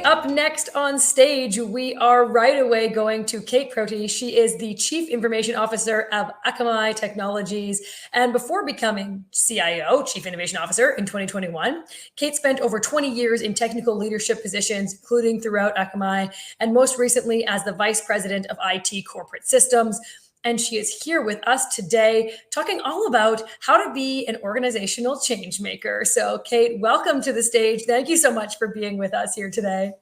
up next on stage, we are right away going to Kate Prouty. She is the Chief Information Officer of Akamai Technologies. And before becoming CIO, Chief Innovation Officer in 2021, Kate spent over 20 years in technical leadership positions, including throughout Akamai, and most recently as the Vice President of IT Corporate Systems. And she is here with us today talking all about how to be an organizational change maker. So Kate, welcome to the stage. Thank you so much for being with us here today.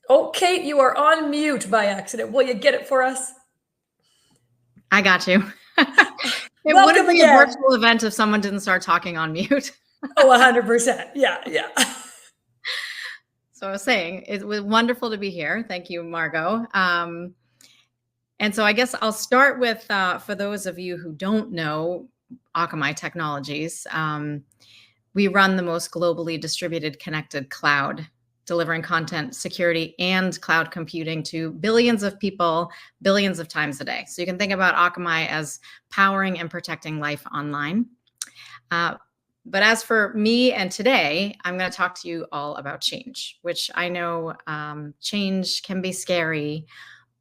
Oh, Kate, you are on mute by accident. Will you get it for us? I got you. It wouldn't be a virtual event if someone didn't start talking on mute. Oh, 100%. Yeah. So I was saying, it was wonderful to be here. Thank you, Margot. And so I guess I'll start with, for those of you who don't know Akamai Technologies, we run the most globally distributed connected cloud, delivering content, security, and cloud computing to billions of people, billions of times a day. So you can think about Akamai as powering and protecting life online. But as for me and today, I'm going to talk to you all about change, which I know change can be scary,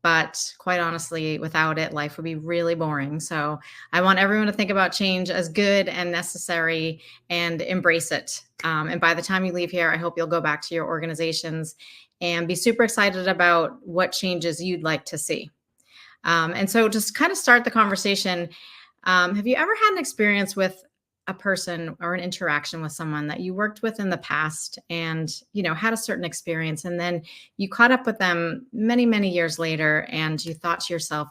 but quite honestly, without it, life would be really boring. So I want everyone to think about change as good and necessary and embrace it. And by the time you leave here, I hope you'll go back to your organizations and be super excited about what changes you'd like to see. And so just kind of start the conversation. Have you ever had an experience with a person or an interaction with someone that you worked with in the past and, had a certain experience, and then you caught up with them many, many years later and you thought to yourself,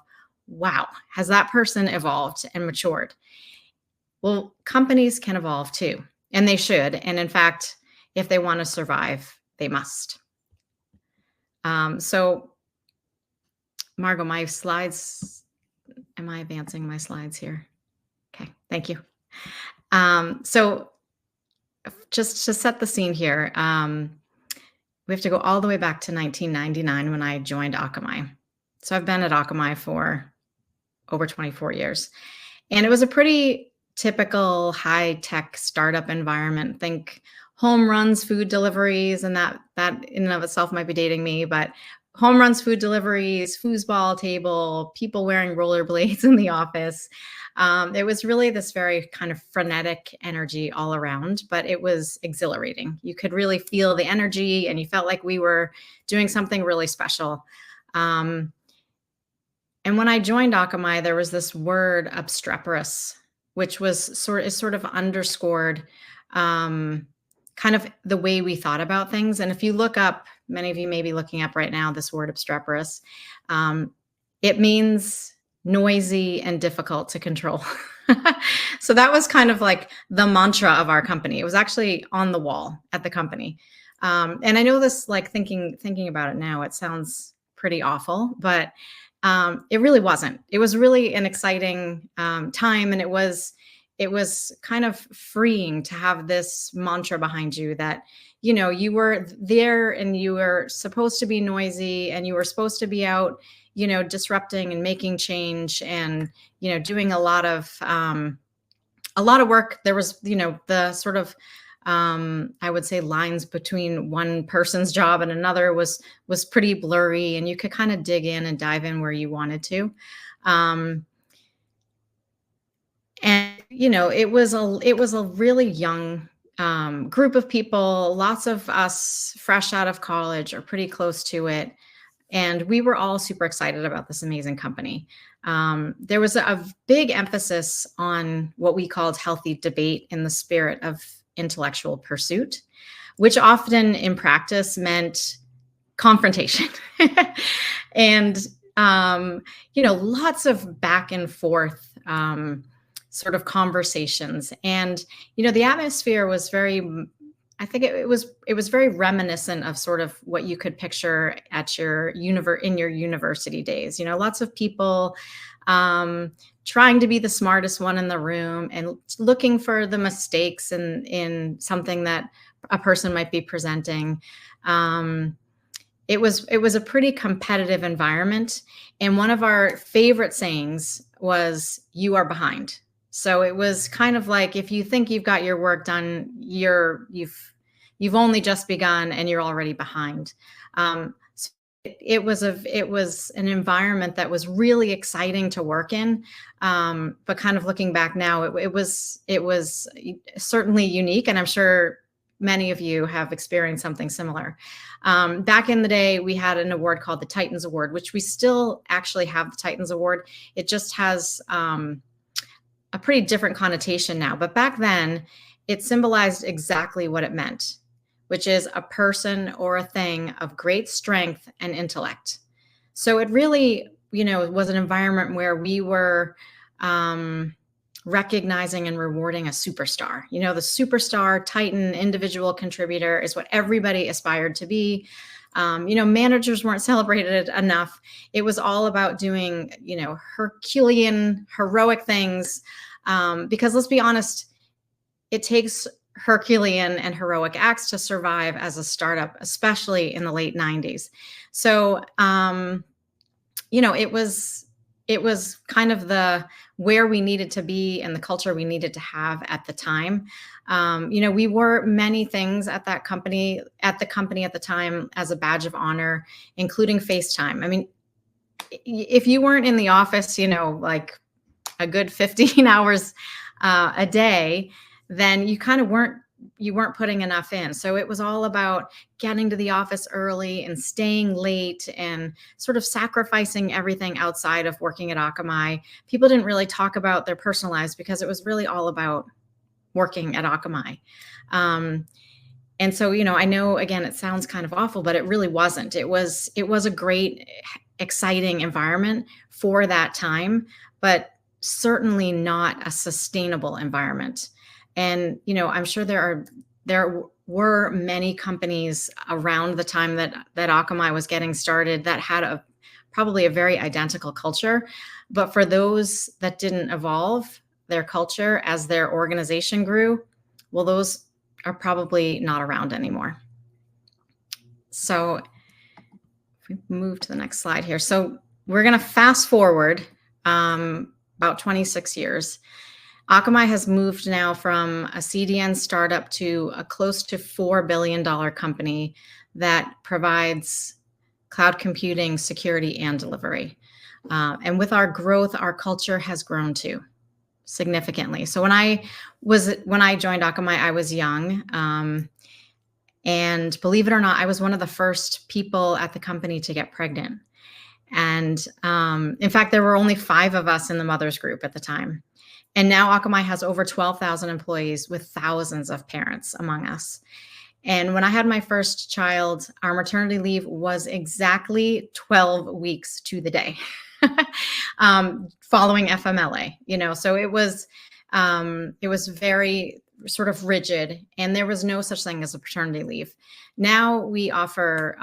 wow, has that person evolved and matured? Well, companies can evolve too, and they should. And in fact, if they want to survive, they must. So Margot, my slides, am I advancing my slides here? Okay, thank you. So just to set the scene here, we have to go all the way back to 1999 when I joined Akamai. So I've been at Akamai for over 24 years. And it was a pretty typical high-tech startup environment. Think home runs, food deliveries, and that in and of itself might be dating me, but home runs, food deliveries, foosball table, people wearing rollerblades in the office. It was really this very kind of frenetic energy all around, but it was exhilarating. You could really feel the energy and you felt like we were doing something really special. And when I joined Akamai, there was this word obstreperous, which was sort of underscored kind of the way we thought about things. And if you look up, many of you may be looking up right now, this word obstreperous, it means noisy and difficult to control. So that was kind of like the mantra of our company. It was actually on the wall at the company. And I know this, like thinking about it now, it sounds pretty awful, but it really wasn't. It was really an exciting time. And it was kind of freeing to have this mantra behind you that, you were there and you were supposed to be noisy and you were supposed to be out, disrupting and making change and, doing a lot of work. There was, the sort of, I would say lines between one person's job and another was pretty blurry, and you could kind of dig in and dive in where you wanted to. And, it was a really young group of people, lots of us fresh out of college or pretty close to it. And we were all super excited about this amazing company. There was a big emphasis on what we called healthy debate in the spirit of intellectual pursuit, which often in practice meant confrontation. And, lots of back and forth sort of conversations. And, the atmosphere was I think it was very reminiscent of sort of what you could picture at in your university days. Lots of people trying to be the smartest one in the room and looking for the mistakes in something that a person might be presenting. It was a pretty competitive environment. And one of our favorite sayings was, "You are behind." So it was kind of like, if you think you've got your work done, you've only just begun and you're already behind. So it was an environment that was really exciting to work in. But kind of looking back now, it was certainly unique, and I'm sure many of you have experienced something similar. Back in the day, we had an award called the Titans Award, which we still actually have the Titans Award. It just has a pretty different connotation now. But back then, it symbolized exactly what it meant, which is a person or a thing of great strength and intellect. So it really, was an environment where we were recognizing and rewarding a superstar. The superstar, titan, individual contributor is what everybody aspired to be. Managers weren't celebrated enough. It was all about doing, Herculean, heroic things. Because let's be honest, it takes Herculean and heroic acts to survive as a startup, especially in the late 90s. So, it was kind of where we needed to be and the culture we needed to have at the time. We were many things at the company at the time as a badge of honor, including FaceTime. I mean, if you weren't in the office, like a good 15 hours a day, then you kind of weren't putting enough in. So it was all about getting to the office early and staying late and sort of sacrificing everything outside of working at Akamai. People didn't really talk about their personal lives because it was really all about working at Akamai. And so, I know, again, it sounds kind of awful, but it really wasn't. It was a great, exciting environment for that time, but certainly not a sustainable environment. And, I'm sure there were many companies around the time that Akamai was getting started that had probably a very identical culture. But for those that didn't evolve their culture as their organization grew, well, those are probably not around anymore. So if we move to the next slide here. So we're going to fast forward about 26 years. Akamai has moved now from a CDN startup to a close to $4 billion company that provides cloud computing, security, and delivery. And with our growth, our culture has grown too, significantly. So when I joined Akamai, I was young. And believe it or not, I was one of the first people at the company to get pregnant. And in fact, there were only 5 of us in the mothers group at the time. And now Akamai has over 12,000 employees with thousands of parents among us. And when I had my first child, our maternity leave was exactly 12 weeks to the day, following FMLA. So it was very sort of rigid, and there was no such thing as a paternity leave. Now we offer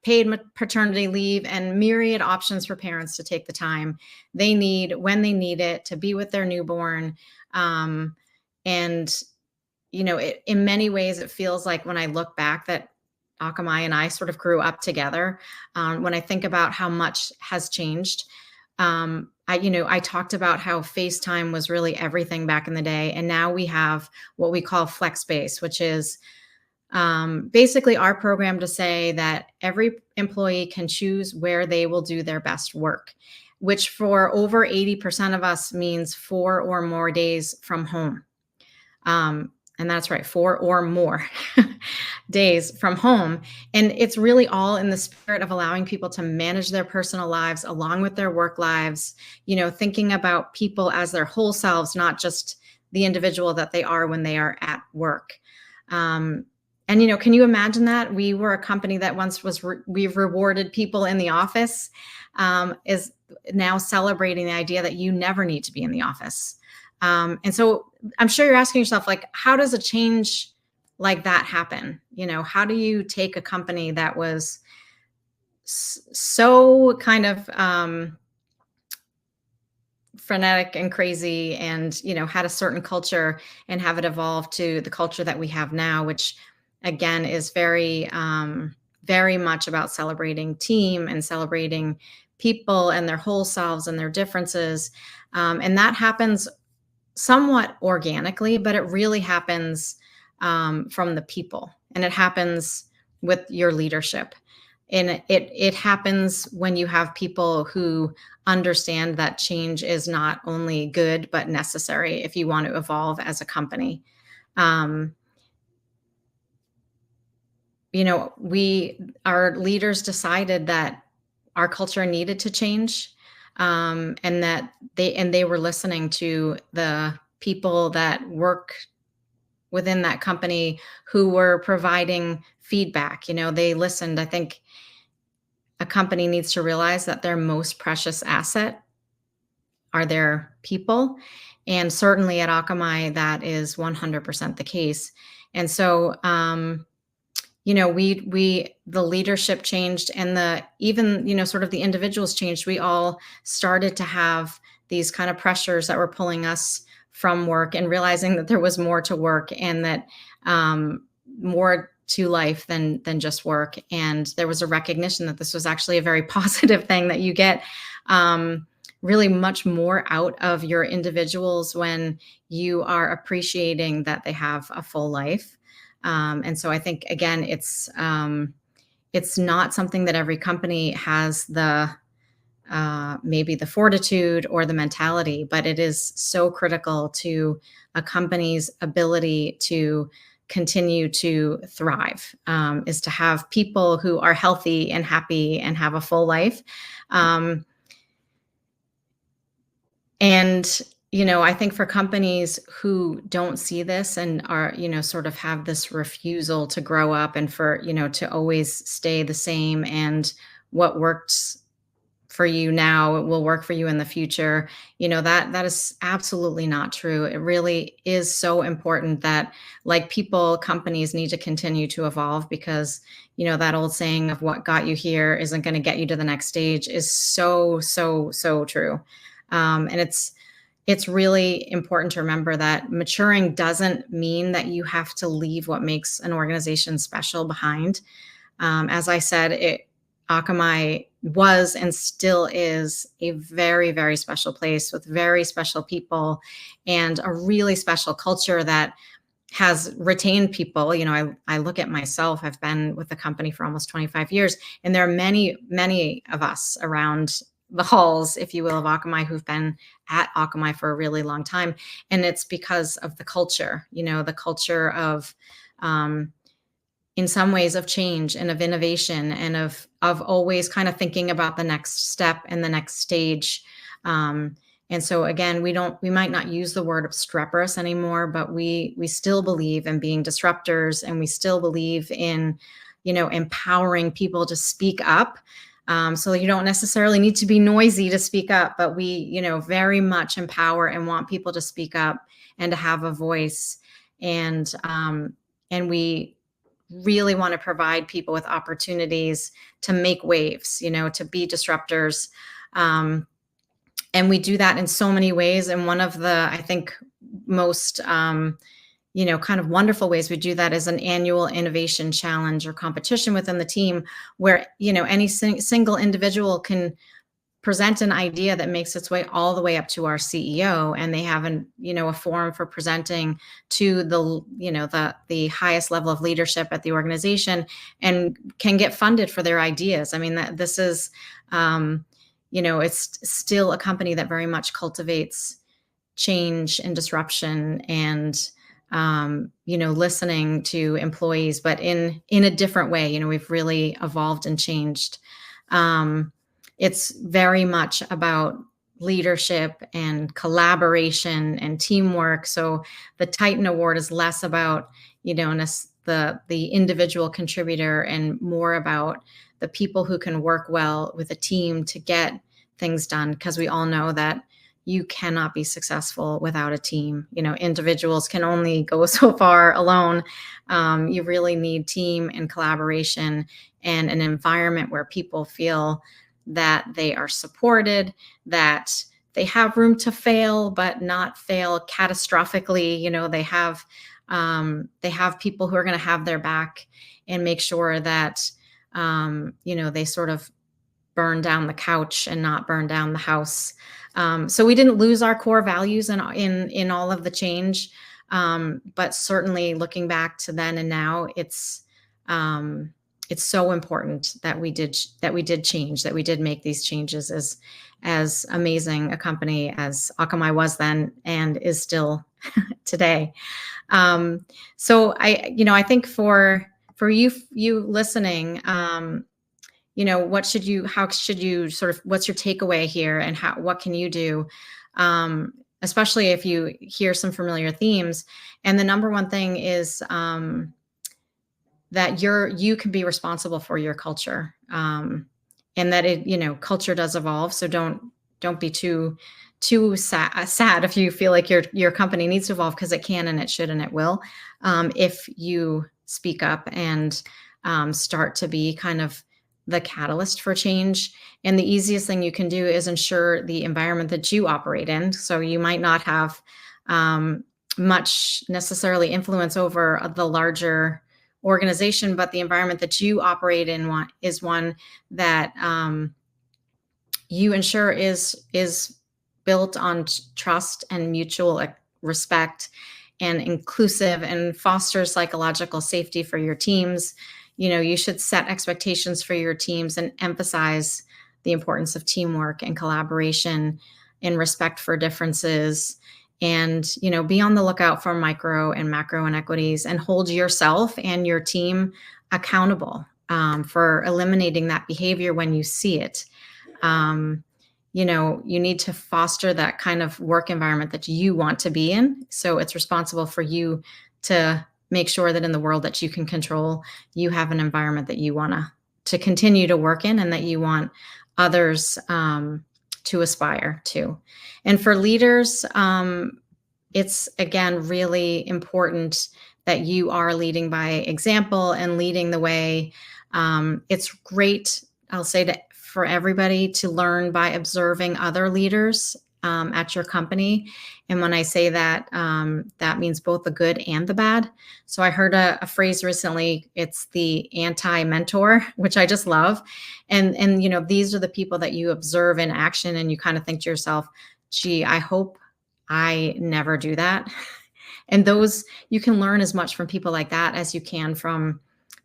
paid paternity leave and myriad options for parents to take the time they need when they need it to be with their newborn. And, in many ways, it feels like when I look back that Akamai and I sort of grew up together. When I think about how much has changed, I talked about how FaceTime was really everything back in the day. And now we have what we call FlexSpace, which is basically our program to say that every employee can choose where they will do their best work, which for over 80% of us means 4 or more days from home. And that's right, 4 or more days from home. And it's really all in the spirit of allowing people to manage their personal lives along with their work lives, thinking about people as their whole selves, not just the individual that they are when they are at work. And, can you imagine that? We were a company that once we've rewarded people in the office, is now celebrating the idea that you never need to be in the office. And so I'm sure you're asking yourself, like, how does a change like that happen? How do you take a company that was so kind of frenetic and crazy and, had a certain culture and have it evolve to the culture that we have now, which again is very, very much about celebrating team and celebrating people and their whole selves and their differences. And that happens somewhat organically, but it really happens from the people, and it happens with your leadership. And it happens when you have people who understand that change is not only good, but necessary if you want to evolve as a company. Um, our leaders decided that our culture needed to change, and that they were listening to the people that work within that company who were providing feedback. They listened. I think a company needs to realize that their most precious asset are their people. And certainly at Akamai, that is 100% the case. And so, the leadership changed, and even, sort of the individuals changed. We all started to have these kind of pressures that were pulling us from work, and realizing that there was more to work, and that more to life than just work. And there was a recognition that this was actually a very positive thing, that you get really much more out of your individuals when you are appreciating that they have a full life. And so I think, again, it's not something that every company has maybe the fortitude or the mentality, but it is so critical to a company's ability to continue to thrive, is to have people who are healthy and happy and have a full life. And, I think for companies who don't see this and are, sort of have this refusal to grow up, and for, to always stay the same, and what works for you now, it will work for you in the future. That is absolutely not true. It really is so important that, like people, companies need to continue to evolve, because, that old saying of what got you here isn't going to get you to the next stage is so, so, so true. And it's really important to remember that maturing doesn't mean that you have to leave what makes an organization special behind. As I said, Akamai was and still is a very, very special place with very special people, and a really special culture that has retained people. I look at myself. I've been with the company for almost 25 years, and there are many, many of us around the halls, if you will, of Akamai, who've been at Akamai for a really long time. And it's because of the culture, the culture of, in some ways, of change and of innovation, and of always kind of thinking about the next step and the next stage. And so again, we might not use the word obstreperous anymore, but we still believe in being disruptors, and we still believe in, empowering people to speak up. So you don't necessarily need to be noisy to speak up, but we, very much empower and want people to speak up and to have a voice. And we really want to provide people with opportunities to make waves, to be disruptors. And we do that in so many ways. And one of the, I think, most, kind of wonderful ways we do that is an annual innovation challenge or competition within the team, where, any single individual can present an idea that makes its way all the way up to our CEO, and they have a forum for presenting to the highest level of leadership at the organization, and can get funded for their ideas. I mean, this is, it's still a company that very much cultivates change and disruption, and listening to employees, but in a different way. We've really evolved and changed. It's very much about leadership and collaboration and teamwork. So the Titan Award is less about, the individual contributor, and more about the people who can work well with a team to get things done. Because we all know that you cannot be successful without a team. Individuals can only go so far alone. You really need team and collaboration, and an environment where people feel that they are supported, that they have room to fail, but not fail catastrophically. They have people who are going to have their back, and make sure that, they sort of burn down the couch and not burn down the house. So we didn't lose our core values in all of the change, but certainly looking back to then and now, it's so important that we did change, that we did make these changes, as amazing a company as Akamai was then and is still today. So I think for you listening, how should you what's your takeaway here, and what can you do? Especially if you hear some familiar themes. And the number one thing is, that you can be responsible for your culture, and that culture does evolve. So don't be too sad if you feel like your company needs to evolve, because it can and it should and it will, if you speak up and start to be kind of the catalyst for change. And the easiest thing you can do is ensure the environment that you operate in. So you might not have much necessarily influence over the larger organization, but the environment that you operate in is one that you ensure is built on trust and mutual respect and inclusive, and fosters psychological safety for your teams. You should set expectations for your teams and emphasize the importance of teamwork and collaboration and respect for differences. And, be on the lookout for micro and macro inequities, and hold yourself and your team accountable for eliminating that behavior when you see it. You need to foster that kind of work environment that you want to be in. So it's responsible for you to make sure that in the world that you can control, you have an environment that you want to continue to work in, and that you want others to aspire to. And for leaders, it's again really important that you are leading by example and leading the way. It's great, I'll say, for everybody to learn by observing other leaders at your company. And when I say that, that means both the good and the bad. So I heard a phrase recently, it's the anti-mentor, which I just love. And these are the people that you observe in action, and you kind of think to yourself, gee, I hope I never do that. And you can learn as much from people like that as you can from,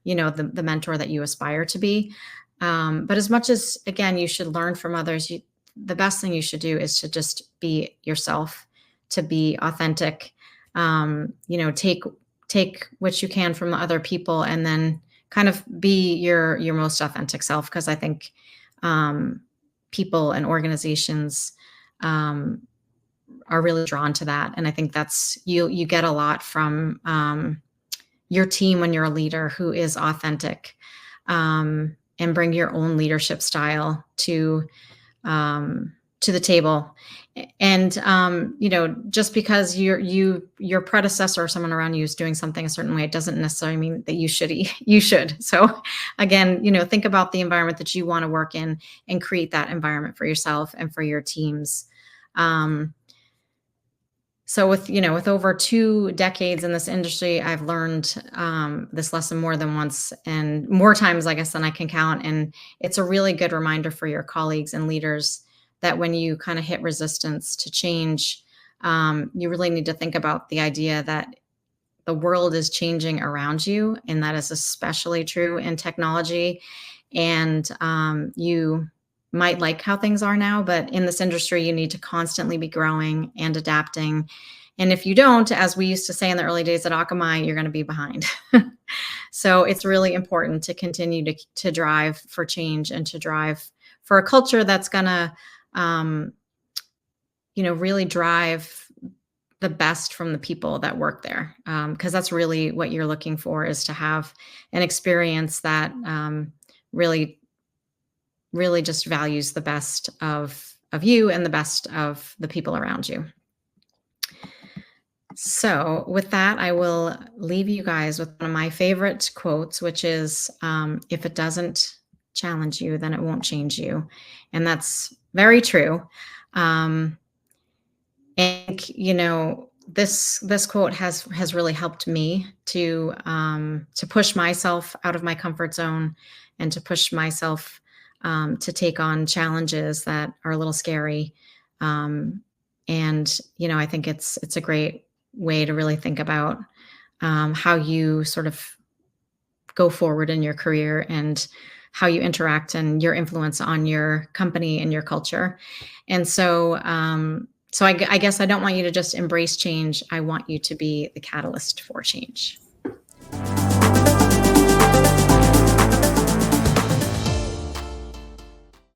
the mentor that you aspire to be. But as much as, again, you should learn from others, the best thing you should do is to just be yourself, to be authentic. Take what you can from other people, and then kind of be your most authentic self. Because I think people and organizations are really drawn to that. And I think that's, you get a lot from your team when you're a leader who is authentic, and bring your own leadership style to the table. And just because your predecessor or someone around you is doing something a certain way, it doesn't necessarily mean that you should. So again, think about the environment that you want to work in, and create that environment for yourself and for your teams. So with over 2 decades in this industry, I've learned this lesson more than once, and more times, I guess, than I can count. And it's a really good reminder for your colleagues and leaders that when you kind of hit resistance to change, you really need to think about the idea that the world is changing around you, and that is especially true in technology. And you might like how things are now, but in this industry, you need to constantly be growing and adapting. And if you don't, as we used to say in the early days at Akamai, you're going to be behind. So it's really important to continue to drive for change, and to drive for a culture that's going to, really drive the best from the people that work there. Because that's really what you're looking for, is to have an experience that really just values the best of you and the best of the people around you. So with that, I will leave you guys with one of my favorite quotes, which is, if it doesn't challenge you, then it won't change you. And that's very true. And, this quote has really helped me to push myself out of my comfort zone, and to push myself to take on challenges that are a little scary. And, I think it's a great way to really think about how you sort of go forward in your career and how you interact and your influence on your company and your culture. And so, I guess I don't want you to just embrace change. I want you to be the catalyst for change.